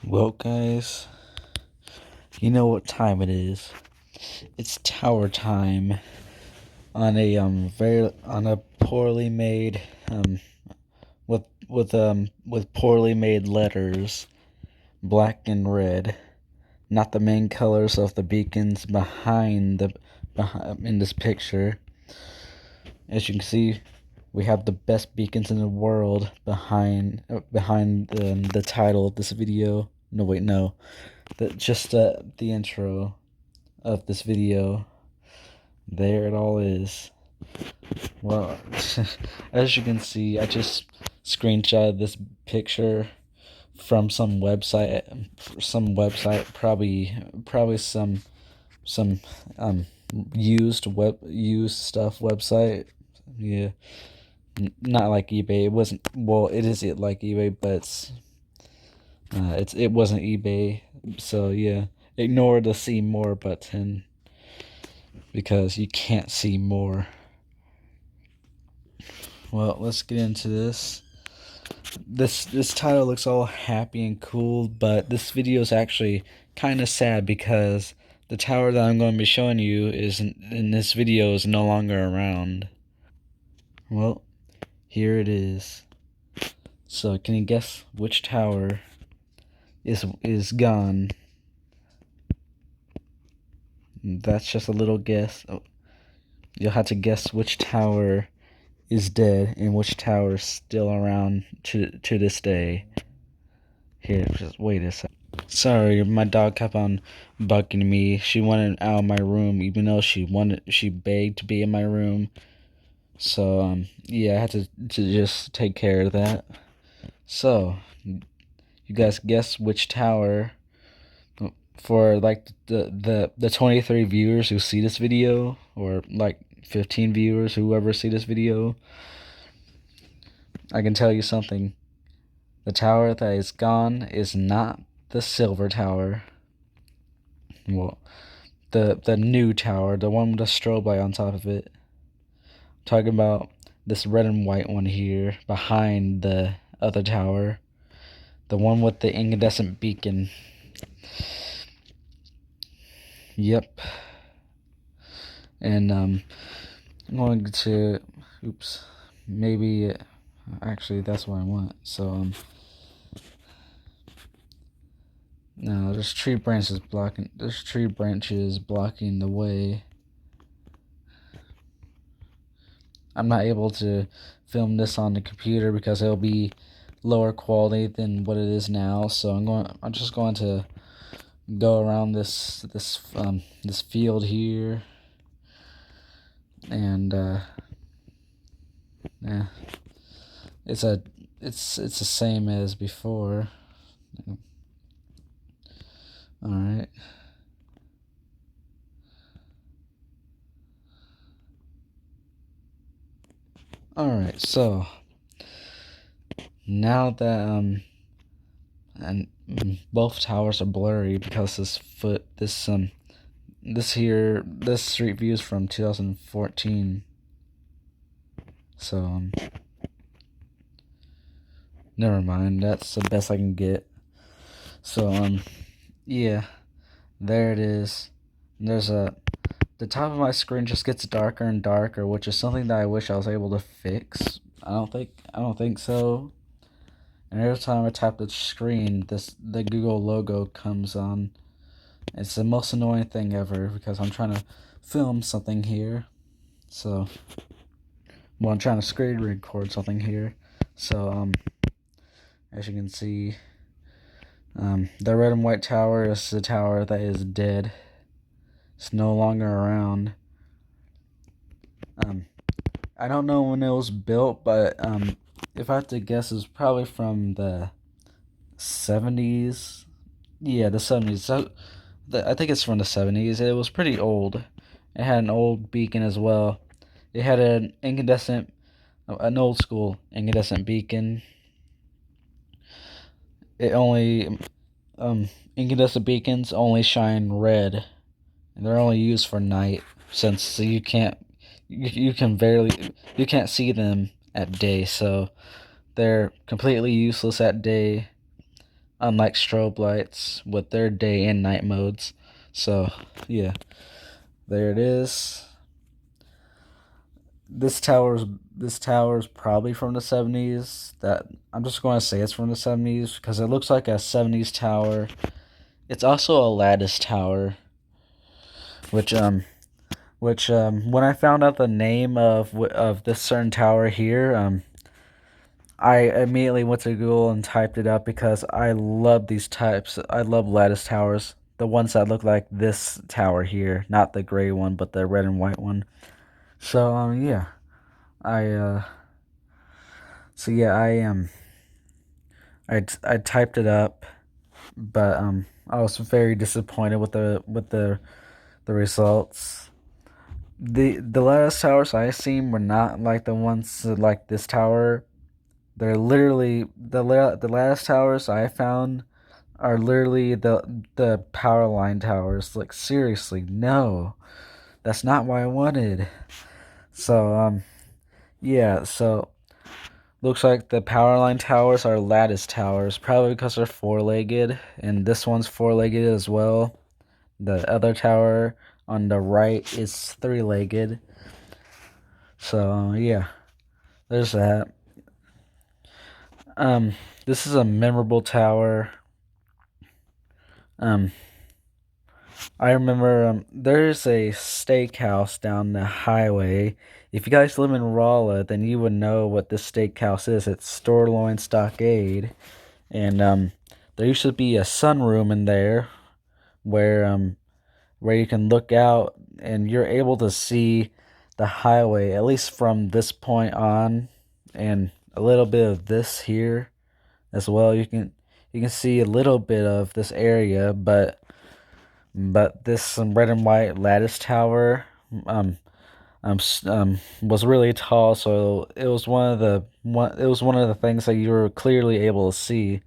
Well, guys, you know what time it is. It's tower time on a poorly made with poorly made letters, black and red, not the main colors of the beacons behind in this picture. As you can see, we have the best beacons in the world behind the title of this video. No, wait, no. The intro of this video. There it all is. Well, as you can see, I just screenshotted this picture from some website, probably some used stuff website. Yeah, not like eBay. It wasn't. Well, it is like eBay, but it wasn't eBay. So yeah, ignore the see more button because you can't see more. Well, let's get into this. This title looks all happy and cool, but this video is actually kind of sad because the tower that I'm going to be showing you in this video is no longer around. Well, here it is. So, can you guess which tower is gone? That's just a little guess. Oh, you'll have to guess which tower is dead and which tower is still around to this day. Here, just wait a sec. Sorry, my dog kept on bucking me. She wanted out of my room, even though she begged to be in my room. So yeah, I had to just take care of that. So, you guys guess which tower for like the 23 viewers who see this video, or like 15 viewers whoever see this video. I can tell you something. The tower that is gone is not the silver tower. Well, the new tower, the one with the strobe light on top of it. I'm talking about this red and white one here behind the other tower. The one with the incandescent beacon. Yep. And I'm going to maybe actually that's what I want. So no, there's tree branches blocking the way. I'm not able to film this on the computer because it'll be lower quality than what it is now. So I'm just going to go around this field here, and yeah, it's the same as before. All right. Alright, so now that and both towers are blurry because this street view is from 2014. So never mind, that's the best I can get. So yeah, there it is. There's the top of my screen just gets darker and darker, which is something that I wish I was able to fix. I don't think so. And every time I tap the screen, the Google logo comes on. It's the most annoying thing ever because I'm trying to film something here. So, well, I'm trying to screen record something here. So, as you can see, the red and white tower is the tower that is dead. It's no longer around. I don't know when it was built, but if I had to guess, it's probably from the 70s. Yeah, the 70s. So, I think it's from the 70s. It was pretty old. It had an old beacon as well. It had an old school incandescent beacon. It only, incandescent beacons only shine red, and they're only used for night, since you can't see them at day, so they're completely useless at day. unlike strobe lights with their day and night modes. So yeah, there it is. This tower's probably from the 70s. That I'm just going to say it's from the 70s because it looks like a 70s tower. It's also a lattice tower, which when I found out the name of this certain tower here, I immediately went to Google and typed it up because I love these types. I love lattice towers. The ones that look like this tower here, not the gray one, but the red and white one. So yeah, I so yeah, I typed it up, but I was very disappointed with the results. The lattice towers I seen were not like the ones like this tower. They're literally the lattice towers I found are literally the power line towers. Like seriously, no, that's not what I wanted. So yeah, so looks like the power line towers are lattice towers, probably because they're four-legged, and this one's four-legged as well. The other tower on the right is three-legged. So yeah, there's that. Um, this is a memorable tower. Um, I remember there's a steakhouse down the highway. If you guys live in Rolla, then you would know what this steakhouse is. It's Storloin Stockade, and there used to be a sunroom in there where you can look out and you're able to see the highway at least from this point on, and a little bit of this here as well. You can see a little bit of this area, but this red and white lattice tower um was really tall, so it was one of the things that you were clearly able to see,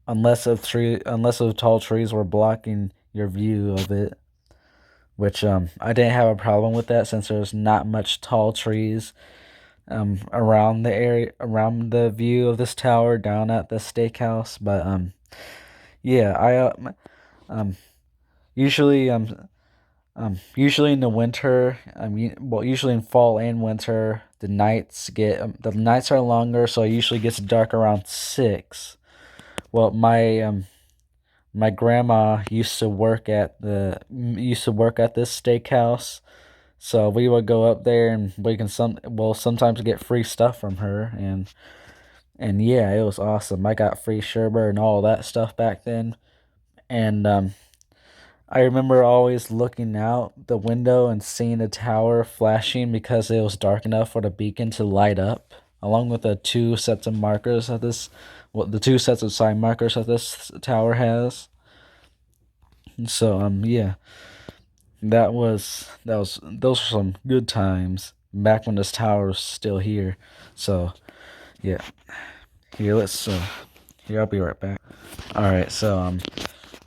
unless of tall trees were blocking your view of it, which I didn't have a problem with that since there's not much tall trees around the area, around the view of this tower down at the steakhouse. But yeah, I um usually usually in the winter, well, usually in fall and winter, the nights are longer, so it usually gets dark around 6. Well, my grandma used to work at this steakhouse, so we would go up there and we can sometimes get free stuff from her, and yeah, it was awesome. I got free sherbet and all that stuff back then, and I remember always looking out the window and seeing the tower flashing because it was dark enough for the beacon to light up, along with the two sets of markers that the two sets of sign markers that this tower has. And so yeah, those were some good times back when this tower was still here. So yeah, here, I'll be right back. All right, so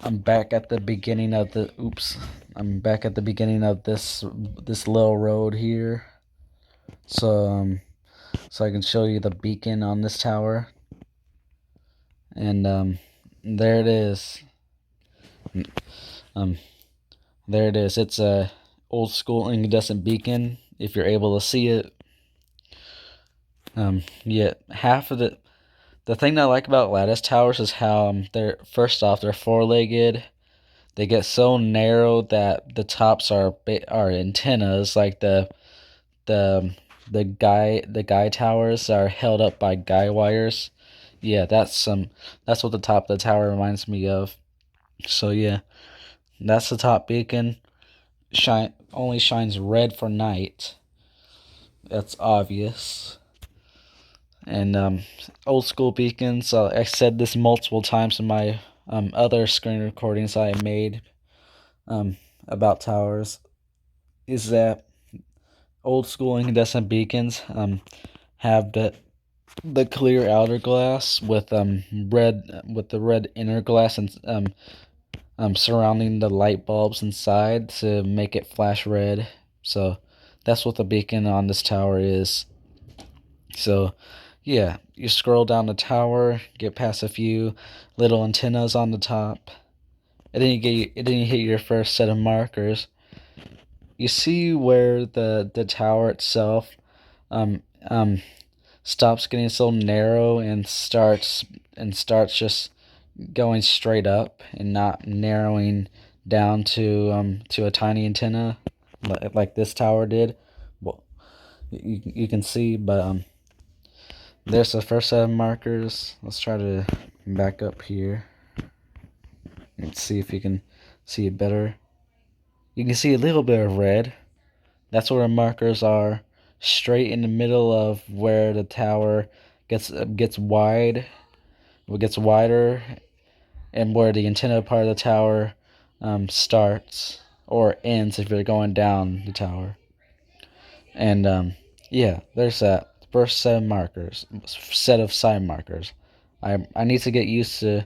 I'm back at the beginning of the oops. I'm back at the beginning of this little road here. So so I can show you the beacon on this tower. And there it is. Um there it is. It's a old school incandescent beacon if you're able to see it. Yeah, half of the thing that I like about lattice towers is how they're first off they're four-legged. They get so narrow that the tops are antennas, like the the guy towers are held up by guy wires. Yeah, that's what the top of the tower reminds me of. So yeah, that's the top beacon. Only shines red for night. That's obvious. And old school beacons. I said this multiple times in my other screen recordings I made about towers. Is that old school incandescent beacons have the clear outer glass with the red inner glass, and surrounding the light bulbs inside to make it flash red. So that's what the beacon on this tower is. So yeah, you scroll down the tower, get past a few little antennas on the top, and then you hit your first set of markers. You see where the tower itself um um stops getting so narrow and starts just going straight up and not narrowing down to a tiny antenna like this tower did. Well, you can see, but there's the first set of markers. Let's try to back up here and see if you can see it better. You can see a little bit of red. That's where the markers are, straight in the middle of where the tower gets wide, gets wider, and where the antenna part of the tower starts or ends if you're going down the tower. And yeah, there's that first set of markers, set of side markers. I need to get used to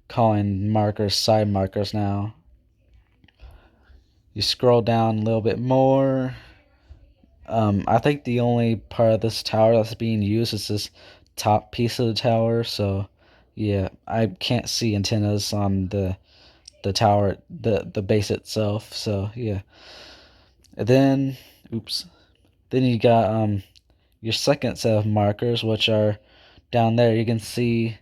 calling markers side markers now. You scroll down a little bit more. I think the only part of this tower that's being used is this top piece of the tower. So yeah, I can't see antennas on the tower, the base itself. So yeah. And then, oops. Then you got your second set of markers, which are down there. You can see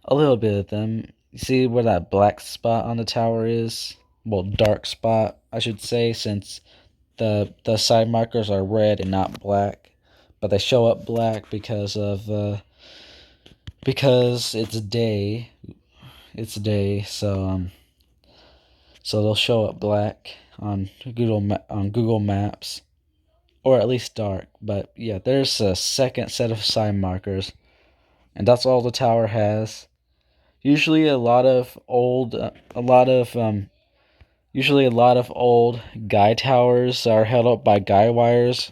a little bit of them. You see where that black spot on the tower is? Well, dark spot, I should say, since the side markers are red and not black, but they show up black because it's day. It's day, so they'll show up black on Google Maps, or at least dark. But yeah, there's a second set of side markers, and that's all the tower has. Usually, a lot of old guy towers are held up by guy wires.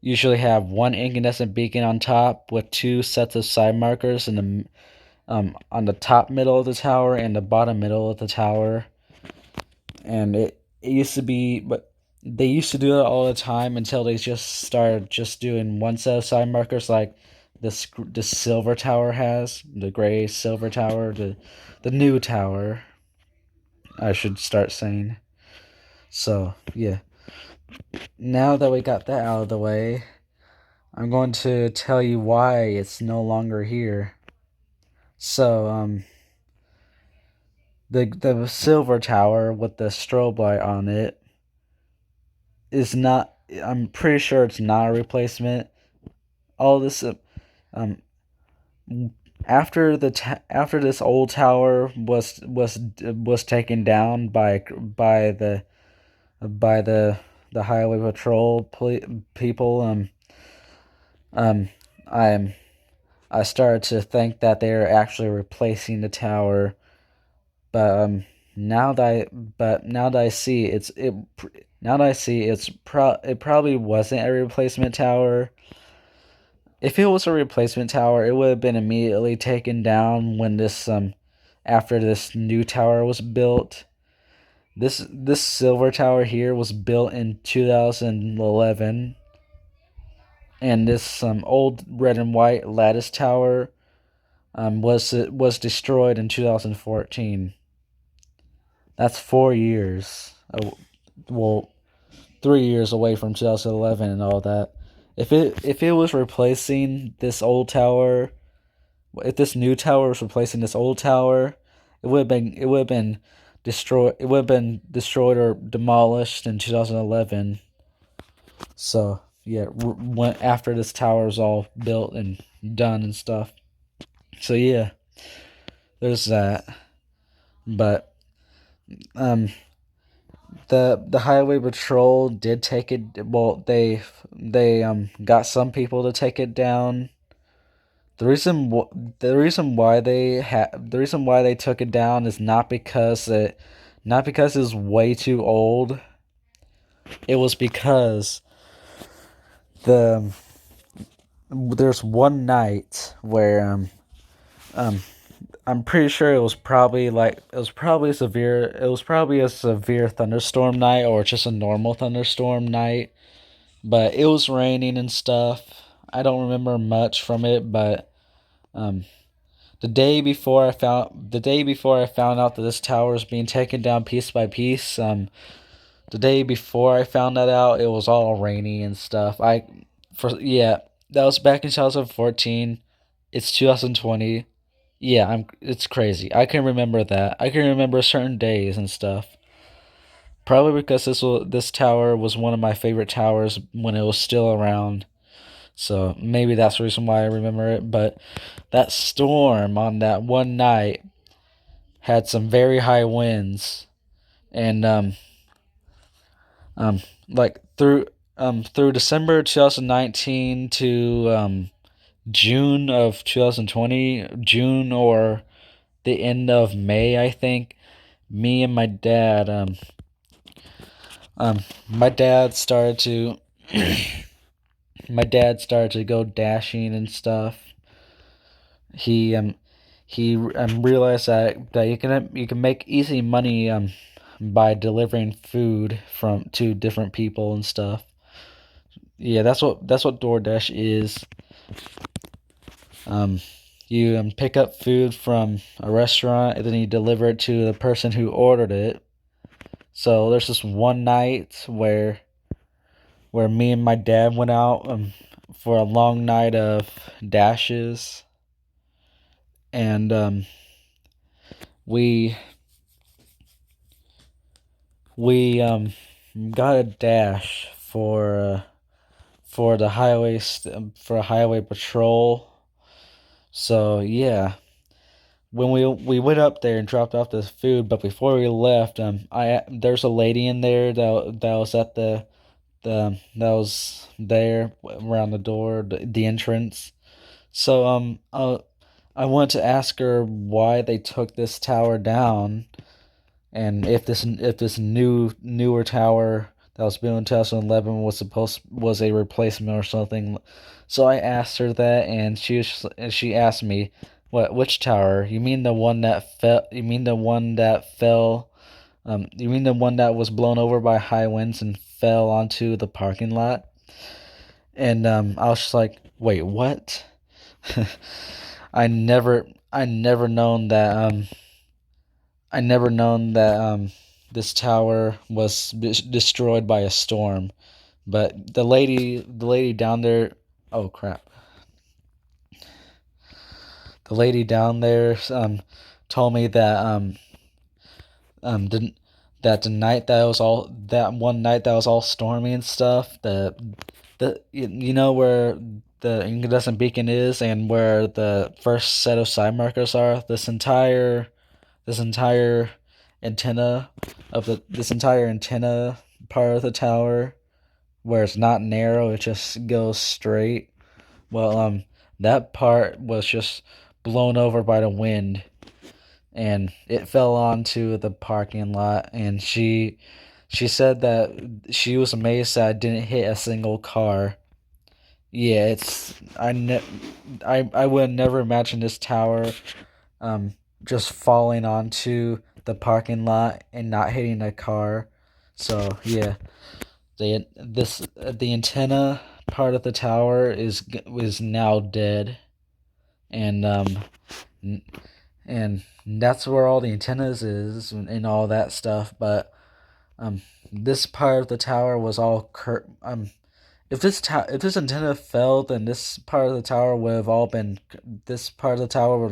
Usually have one incandescent beacon on top with two sets of side markers in the on the top middle of the tower and the bottom middle of the tower. And it used to be, but they used to do it all the time until they just started just doing one set of side markers like the silver tower has, the gray silver tower, the new tower, I should start saying. So yeah, now that we got that out of the way, I'm going to tell you why it's no longer here. So the silver tower with the strobe light on it is not. I'm pretty sure it's not a replacement. All this um after this old tower was taken down by the highway patrol people. Um I I started to think that they were actually replacing the tower, but now that I see it probably wasn't a replacement tower. If it was a replacement tower, it would have been immediately taken down when this after this new tower was built. This silver tower here was built in 2011, and this old red and white lattice tower was destroyed in 2014. That's 4 years. Well, 3 years away from 2011 and all that. If it was replacing this old tower, if this new tower was replacing this old tower, it would have been destroyed. It would have been destroyed or demolished in 2011. So yeah, when after this tower was all built and done and stuff. So yeah, there's that. But um, the highway patrol did take it. Well, they got some people to take it down. The reason why they took it down is not because it's way too old. It was because the there's one night where um I'm pretty sure it was probably a severe thunderstorm night or just a normal thunderstorm night, but it was raining and stuff. I don't remember much from it, but um, the day before I found out that this tower was being taken down piece by piece. The day before I found that out, it was all rainy and stuff. That was back in 2014. It's 2020. Yeah, it's crazy. I can remember that. I can remember certain days and stuff. Probably because this tower was one of my favorite towers when it was still around. So maybe that's the reason why I remember it. But that storm on that one night had some very high winds, and um like through December 2019 to June of 2020, June or the end of May, I think. Me and um my dad started to my dad started to go dashing and stuff. He realized that you can make easy money by delivering food from to different people and stuff. Yeah, that's what DoorDash is. Um, you pick up food from a restaurant and then you deliver it to the person who ordered it. So there's this one night where me and my dad went out for a long night of dashes, and we we got a dash for the for a highway patrol. So yeah, when we went up there and dropped off the food, but before we left, I there's a lady in there that was at that was there around the door, the entrance. So I wanted to ask her why they took this tower down, and if this newer tower that was built in 2011 was a replacement or something. So I asked her that, and she asked me, which tower? You mean the one that fell? You mean the one that fell? You mean the one that was blown over by high winds and fell onto the parking lot? And I was just like, wait, what? I never known that I never known that this tower was destroyed by a storm. But the lady down there, oh crap, the lady down there told me that um the, the night that one night that was all stormy and stuff, you know where the incandescent beacon is and where the first set of side markers are. This entire antenna this entire antenna part of the tower, where it's not narrow, it just goes straight. Well, that part was just blown over by the wind, and it fell onto the parking lot. And she said that she was amazed that I didn't hit a single car. Yeah, I would never imagine this tower um just falling onto the parking lot and not hitting a car. So yeah, the antenna part of the tower is now dead, and and that's where all the antennas is and all that stuff. But um this part of the tower was all if this antenna fell, then this part of the tower where the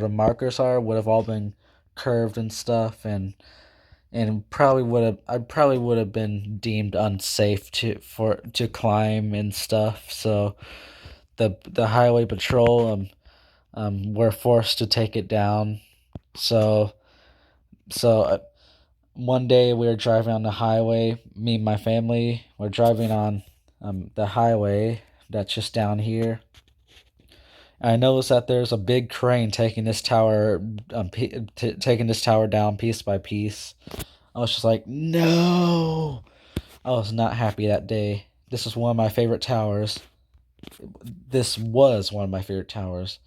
markers are would have all been curved and stuff, and probably would have been deemed unsafe to climb and stuff. So the highway patrol were forced to take it down. So so one day we were driving on the highway. Me and my family were driving on the highway that's just down here. I noticed that there's a big crane taking this tower down piece by piece. I was just like, no. I was not happy that day. This was one of my favorite towers. This was one of my favorite towers.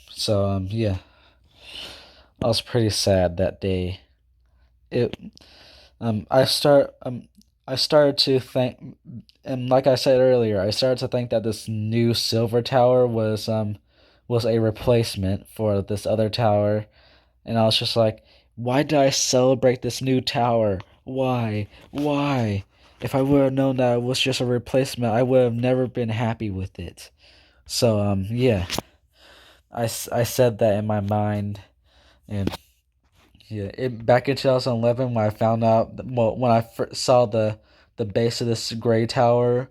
So yeah, I was pretty sad that day. It I start I started to think, and like I said earlier, I started to think that this new silver tower was a replacement for this other tower, and I was just like, why did I celebrate this new tower? Why? Why? If I would have known that it was just a replacement, I would have never been happy with it. So yeah, I said that in my mind, and yeah, back in 2011 when I found out, well, when I first saw the base of this gray tower,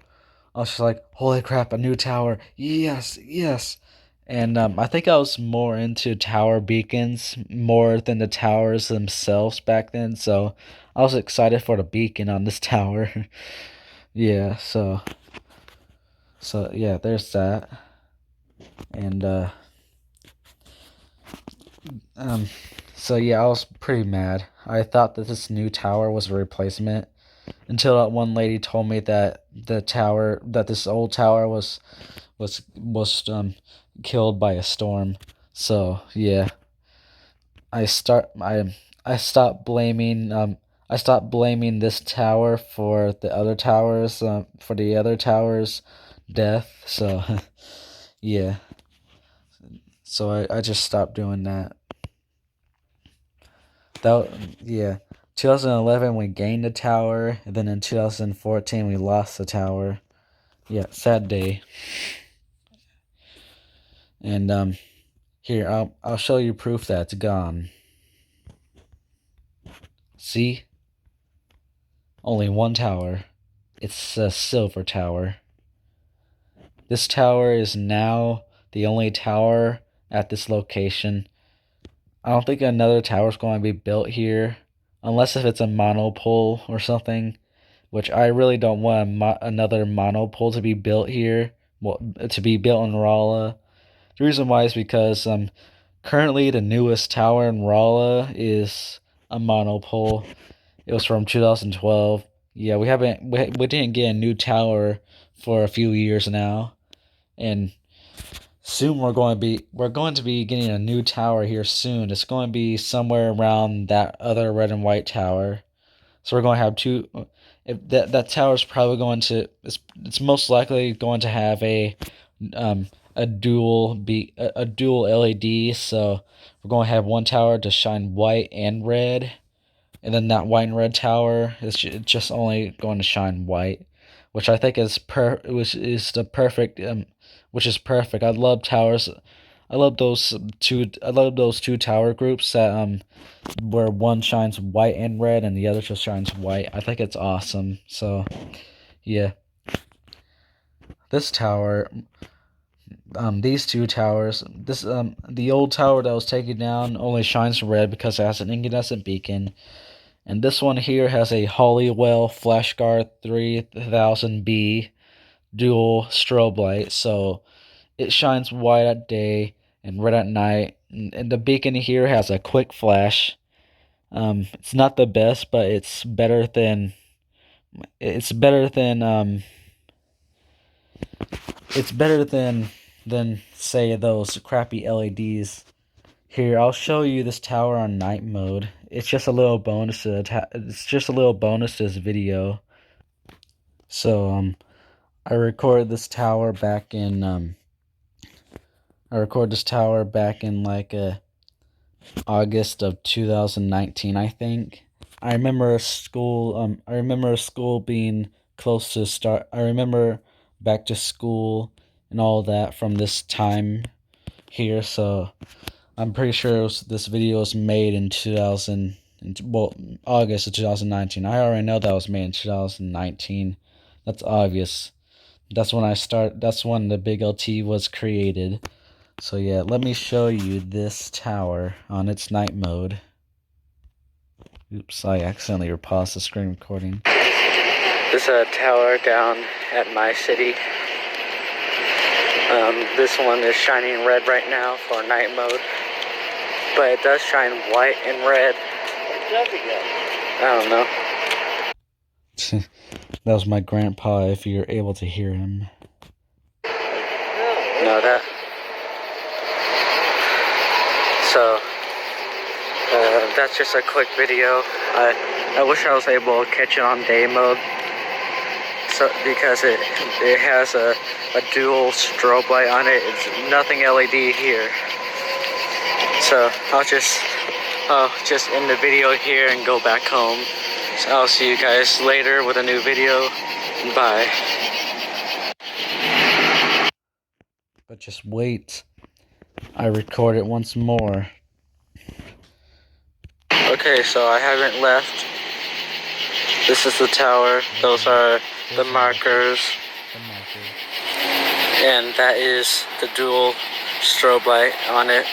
I was just like, holy crap, a new tower. Yes, yes. And I think I was more into tower beacons more than the towers themselves back then. So I was excited for the beacon on this tower. Yeah, so yeah, there's that. And um so yeah, I was pretty mad. I thought that this new tower was a replacement until that one lady told me that this old tower was killed by a storm. So yeah, I start I stopped blaming this tower for the other towers death. So yeah, so I just stopped doing that. That yeah. 2011 we gained a tower, and then in 2014 we lost the tower. Yeah, sad day. And here I'll show you proof that it's gone. See? Only one tower. It's a silver tower. This tower is now the only tower at this location. I don't think another tower is going to be built here, unless if it's a monopole or something, which I really don't want another monopole to be built here, well, to be built in Rolla. The reason why is because currently the newest tower in Rolla is a monopole. It was from 2012. Yeah, we didn't get a new tower for a few years now, and soon we're going to be getting a new tower here soon. It's going to be somewhere around that other red and white tower. So we're going to have two. If that tower is probably going to it's most likely going to have um a dual LED. So we're going to have one tower to shine white and red, and then that white and red tower is just only going to shine white, which I think is which is the perfect which is perfect. I love towers. I love those two tower groups that where one shines white and red and the other just shines white. I think it's awesome. So yeah, this tower, these two towers, the old tower that was taken down only shines red because it has an incandescent beacon. And this one here has a Hollywell FlashGuard 3000B dual strobe light, so it shines white at day and red at night. And the beacon here has a quick flash. It's not the best, but it's better than than say those crappy LEDs. Here, I'll show you this tower on night mode. It's just a little bonus to it's just a little bonus to this video. So I recorded this tower back in like August of 2019, I think. I remember school being close to start. I remember back to school and all that from this time here, so I'm pretty sure this video was made in 2000, well, August of 2019. I already know that was made in 2019. That's obvious. That's when the Big LT was created. So yeah, let me show you this tower on its night mode. Oops, I accidentally paused the screen recording. This tower down at my city. This one is shining red right now for night mode, but it does shine white and red. What does it get? I don't know. That was my grandpa, if you're able to hear him. No, that. So, that's just a quick video. I wish I was able to catch it on day mode, because it has a dual strobe light on it. It's nothing LED here. So I'll just end the video here and go back home. So I'll see you guys later with a new video. Bye. But just wait. I record it once more. Okay, so I haven't left. This is the tower. Those are the markers. And that is the dual strobe light on it.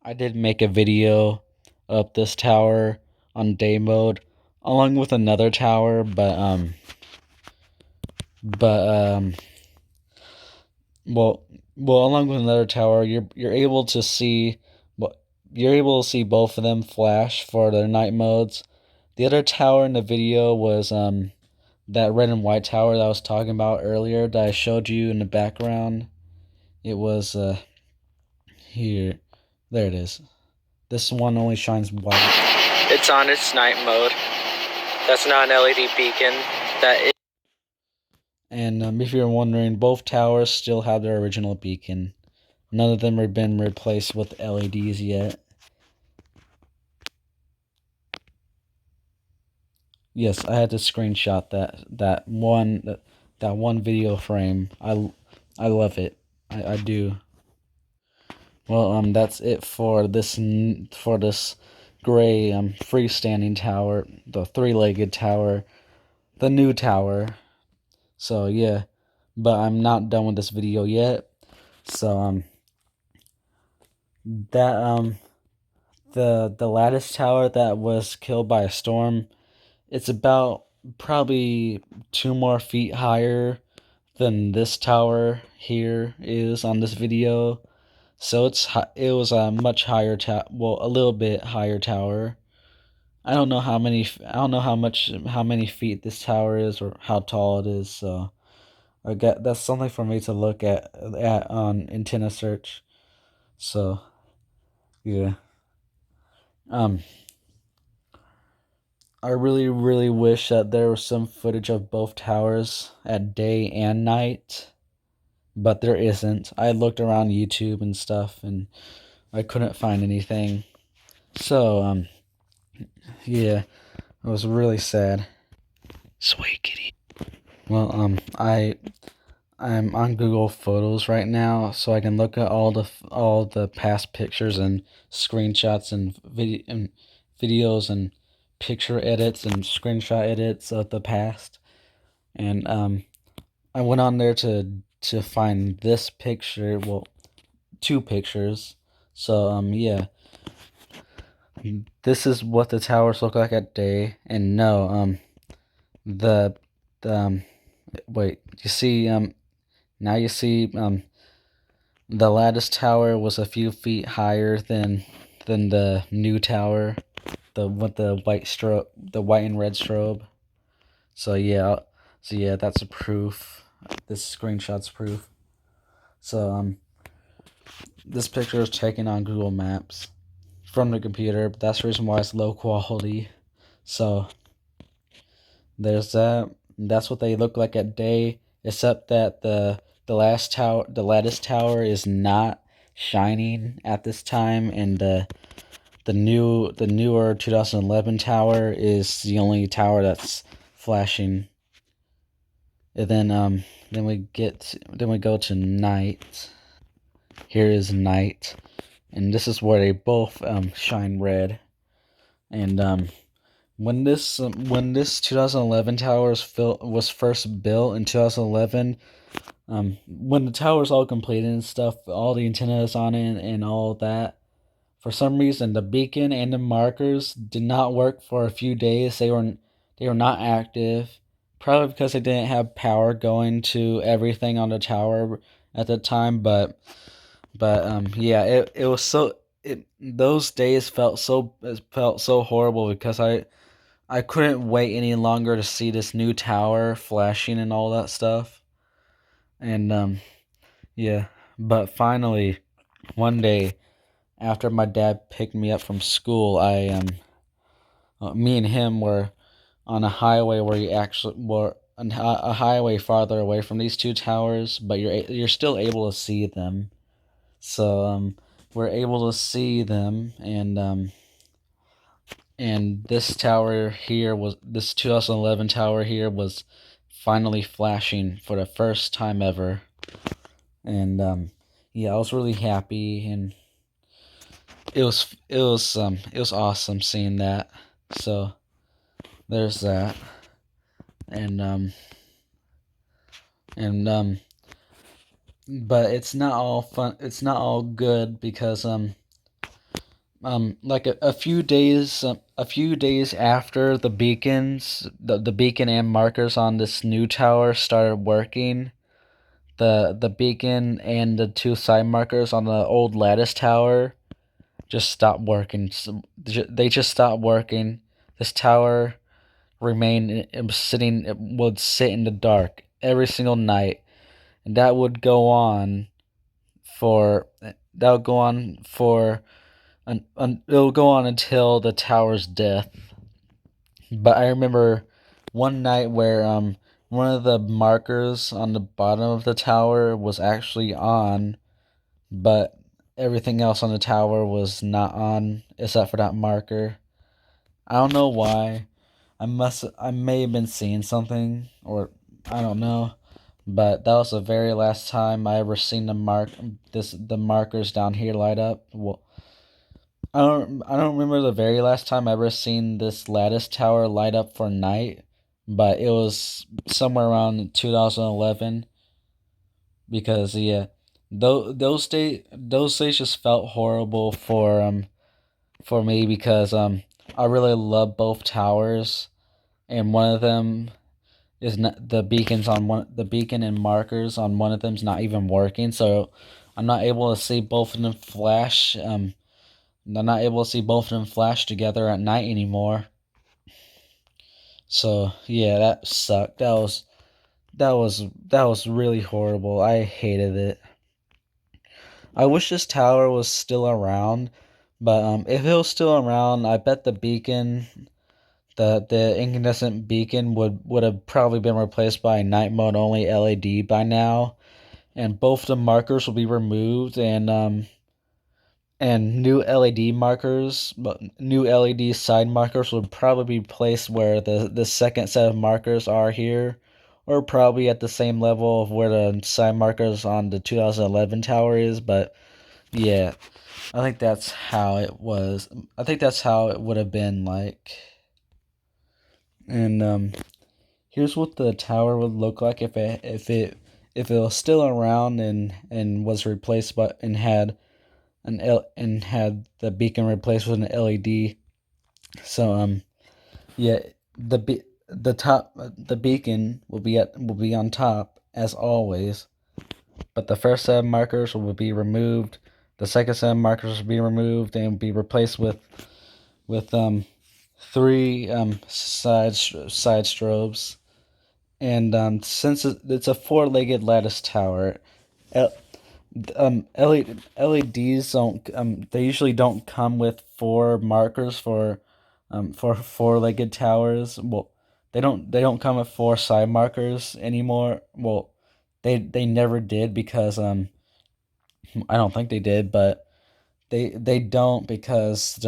I did make a video of this tower on day mode, along with another tower, well, along with another tower, you're able to see, both of them flash for their night modes. The other tower in the video was that red and white tower that I was talking about earlier that I showed you in the background. It was here. There it is. This one only shines white. It's on its night mode. That's not an LED beacon. And if you're wondering, both towers still have their original beacon. None of them have been replaced with LEDs yet. Yes, I had to screenshot that one video frame. I love it. I do. Well, that's it for this gray freestanding tower, the three-legged tower, the new tower. So yeah, but I'm not done with this video yet. So that the lattice tower that was killed by a storm, it's about probably 2 more feet higher than this tower here is on this video. So it was a much higher a little bit higher tower. I don't know how many feet this tower is or how tall it is. So that's something for me to look at on antenna search. So yeah. I really, really wish that there was some footage of both towers at day and night, but there isn't. I looked around YouTube and stuff, and I couldn't find anything. So, yeah, it was really sad. Sweet kitty. Well, I'm on Google Photos right now, so I can look at all the past pictures and screenshots and videos and picture edits and screenshot edits of the past. And I went on there to find this picture, well, 2 pictures. So yeah, this is what the towers look like at day. And no, wait, you see now you see the lattice tower was a few feet higher than the new tower, with the white and red strobe. So yeah, that's a proof. This screenshot's proof. So this picture is taken on Google Maps from the computer, but that's the reason why it's low quality. So there's that. That's what they look like at day, except that the lattice tower is not shining at this time, and the newer 2011 tower is the only tower that's flashing. And then we go to night. Here is night, and this is where they both shine red. And when this 2011 tower was first built in 2011, when the tower's all completed and stuff, all the antennas on it and all that, for some reason the beacon and the markers did not work for a few days. They were not active, probably because they didn't have power going to everything on the tower at the time. But yeah, it was those days felt so horrible because I couldn't wait any longer to see this new tower flashing and all that stuff. And yeah, but finally one day after my dad picked me up from school, me and him were on a highway where a highway farther away from these two towers, but you're still able to see them. So we're able to see them, and this tower here was this 2011 tower here was finally flashing for the first time ever, and yeah, I was really happy, and it was awesome seeing that. So there's that, and and but it's not all fun. It's not all good because like a few days after the beacon and markers on this new tower started working, the beacon and the two side markers on the old lattice tower just stopped working. So they just stopped working. This tower remained it was sitting it would sit in the dark every single night, and for that would go on for it'll go on until the tower's death. But I remember one night where one of the markers on the bottom of the tower was actually on, but everything else on the tower was not on except for that marker. I don't know why. I may have been seeing something, or I don't know. But that was the very last time I ever seen the markers down here light up. Well, I don't remember the very last time I ever seen this lattice tower light up for night, but it was somewhere around 2011, because yeah, those days just felt horrible for me, because I really love both towers, and one of them is not the beacon and markers on one of them's not even working, so I'm not able to see both of them flash. I'm not able to see both of them flash together at night anymore. So yeah, that sucked. That was really horrible. I hated it. I wish this tower was still around, but if it was still around, I bet the incandescent beacon would have probably been replaced by a night mode only LED by now, and both the markers will be removed, and new LED side markers would probably be placed where the second set of markers are here, or probably at the same level of where the side markers on the 2011 tower is. But yeah, I think that's how it was. I think that's how it would have been like. And here's what the tower would look like if it was still around and was replaced by and had the beacon replaced with an LED. So yeah, the beacon will be on top as always, but the first set of markers will be removed. The second set of markers will be removed and be replaced with three side strobes. And since it's a four-legged lattice tower, LEDs don't they usually don't come with four markers for four-legged towers. Well, they don't come with four side markers anymore. Well, they never did, because I don't think they did, but they don't, because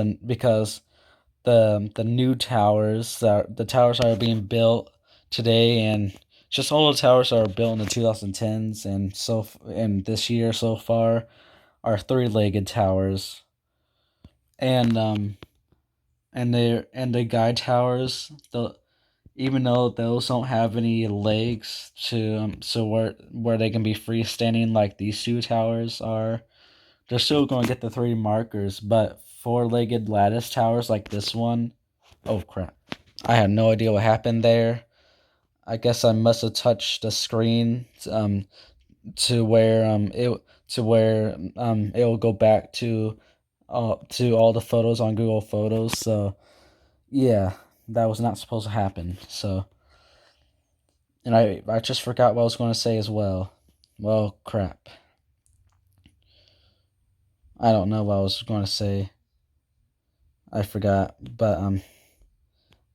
the new towers the towers that are being built today, and just all the towers that are built in the 2010s and this year so far, are three-legged towers, and the guide towers, even though those don't have any legs so where they can be freestanding like these two towers are, they're still going to get the three markers. But four-legged lattice towers like this one, oh crap, I had no idea what happened there. I guess I must have touched the screen to where it will go back to all the photos on Google Photos. So yeah, that was not supposed to happen. So, and I just forgot what I was going to say as well. Well, crap. I don't know what I was going to say. I forgot, but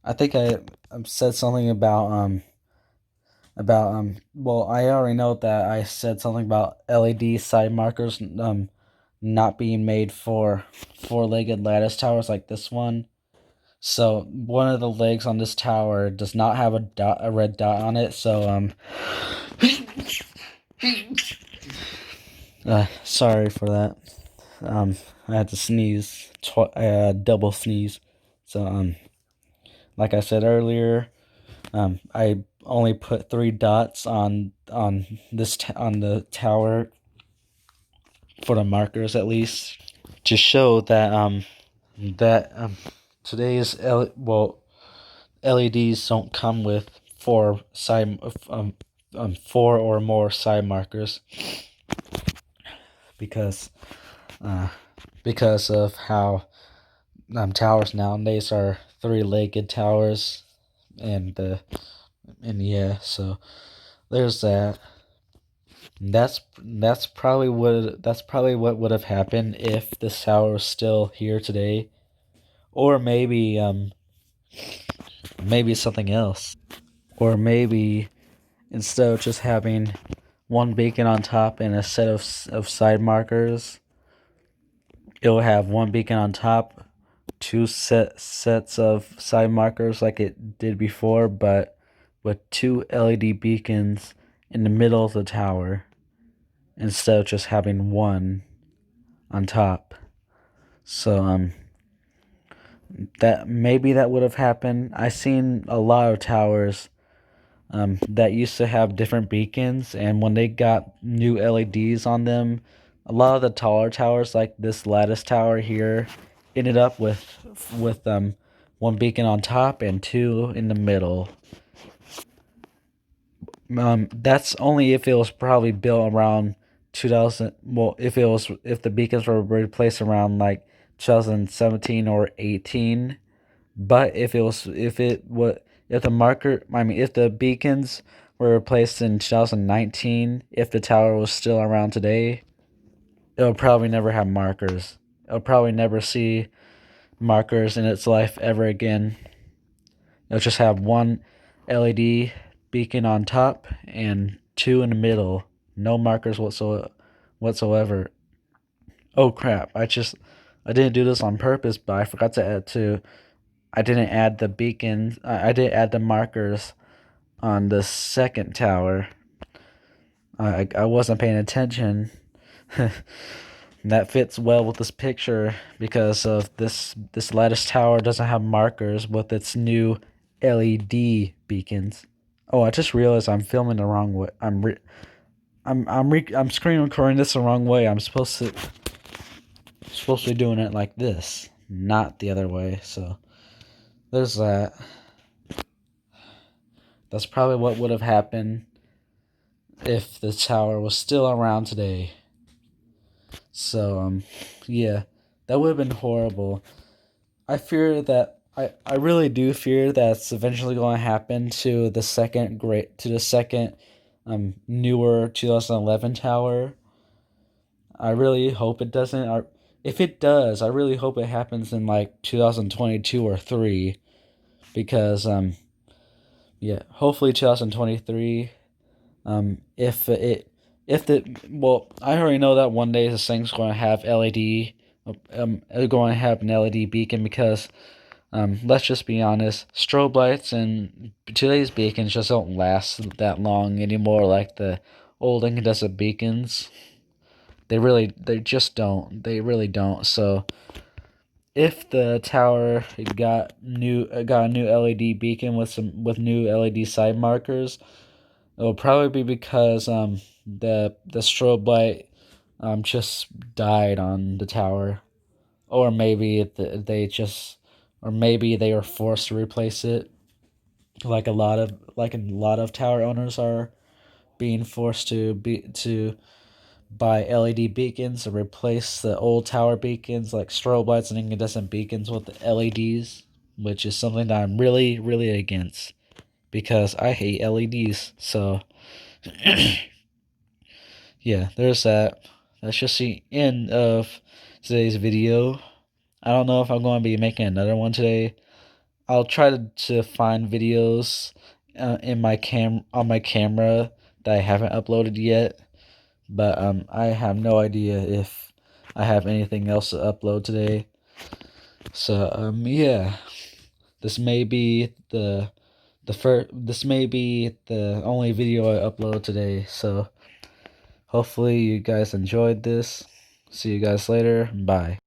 I think I said something about about well, I already know that I said something about LED side markers not being made for four-legged lattice towers like this one. So one of the legs on this tower does not have a red dot on it. So sorry for that. I had to sneeze, double sneeze. So like I said earlier, I only put 3 dots on on the tower for the markers at least to show that today's LEDs don't come with four or more side markers because uh, because of how towers nowadays are three-legged towers and yeah, so there's that. That's probably what would have happened if this tower was still here today, or maybe something else, or maybe instead of just having one beacon on top and a set of side markers, it will have one beacon on top, two sets of side markers like it did before, but with two LED beacons in the middle of the tower instead of just having one on top. So that maybe that would have happened. I seen a lot of towers that used to have different beacons, and when they got new LEDs on them, a lot of the taller towers, like this lattice tower here, ended up with one beacon on top and two in the middle. That's only if it was probably built around 2000. Well, if the beacons were replaced around like 2017 or 18. But if the beacons were replaced in 2019, if the tower was still around today, it'll probably never have markers. It'll probably never see markers in its life ever again. It'll just have one LED beacon on top and two in the middle. No markers whatsoever. Oh crap! I didn't do this on purpose, but I forgot to add to. I didn't add the beacons. I did add the markers on the second tower. I wasn't paying attention. That fits well with this picture because of this lattice tower doesn't have markers with its new LED beacons. Oh, I just realized I'm filming the wrong way. I'm screen recording this the wrong way. I'm supposed to be doing it like this, not the other way. So there's that. That's probably what would have happened if the tower was still around today. So yeah, that would have been horrible. I really do fear that's eventually going to happen to the second newer 2011 tower. I really hope it doesn't. If it does, I really hope it happens in like 2022 or 3 because yeah, hopefully 2023. If it if the well, I already know that one day this thing's going to have LED. Going to have an LED beacon because let's just be honest, strobe lights and today's beacons just don't last that long anymore like the old incandescent beacons. They just don't. They really don't. So if the tower got a new LED beacon with new LED side markers, it'll probably be because the strobe light just died on the tower, or maybe or maybe they were forced to replace it, like a lot of tower owners are being forced to buy LED beacons to replace the old tower beacons like strobe lights and incandescent beacons with the LEDs, which is something that I'm really against because I hate LEDs. So yeah, there's that. That's just the end of today's video. I don't know if I'm going to be making another one today. I'll try to find videos in my on my camera that I haven't uploaded yet, but I have no idea if I have anything else to upload today. So yeah, this may be this may be the only video I upload today. So hopefully you guys enjoyed this. See you guys later. Bye.